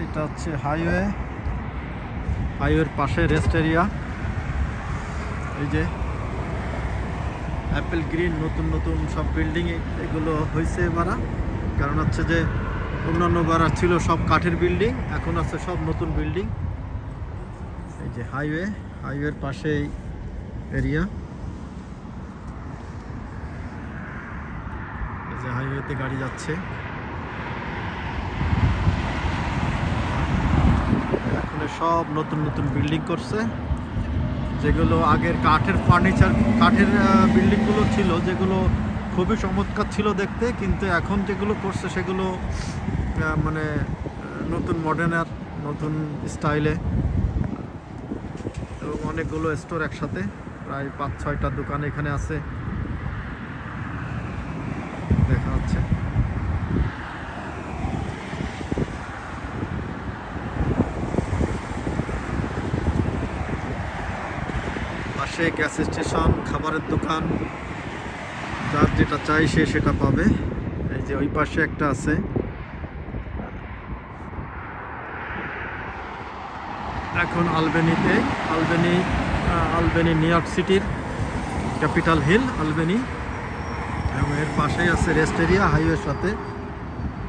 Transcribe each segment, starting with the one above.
এটা হচ্ছে হাইওয়ের পাশে রেস্ট এরিয়া। এই যে অ্যাপেল গ্রিন নতুন নতুন সব বিল্ডিং এগুলো হয়েছে এবারা। কারণ হচ্ছে যে অন্যান্য বার ছিল সব কাঠের বিল্ডিং, এখন আছে সব নতুন বিল্ডিং। এই যে হাইওয়ের পাশে এই এরিয়া। এই যে হাইওয়েতে গাড়ি যাচ্ছে। এখন সব নতুন নতুন বিল্ডিং করছে, যেগুলো আগের কাঠের বিল্ডিংগুলো ছিল, যেগুলো খুবই চমৎকার ছিল দেখতে, কিন্তু এখন যেগুলো করছে সেগুলো মানে নতুন মডার্নার নতুন স্টাইলে, এবং অনেকগুলো স্টোর একসাথে, প্রায় 5-6টা দোকান এখানে আছে দেখা যাচ্ছে। পাশে গ্যাস স্টেশন, খাবারের দোকান, যার যেটা চাই সে সেটা পাবে। এই যে ওই পাশে একটা আছে। এখন আলবেনি নিউ ইয়র্ক সিটির ক্যাপিটাল হিল আলবেনি, এবং এর পাশেই আছে রেস্ট এরিয়া হাইওয়ের সাথে।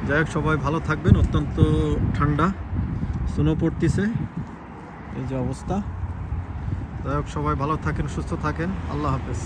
যাই হোক, সবাই ভালো থাকবেন। অত্যন্ত ঠান্ডা, স্নো পড়তেছে, এই যে অবস্থা। যাই হোক, সবাই ভালো থাকেন, সুস্থ থাকেন। আল্লাহ হাফেজ।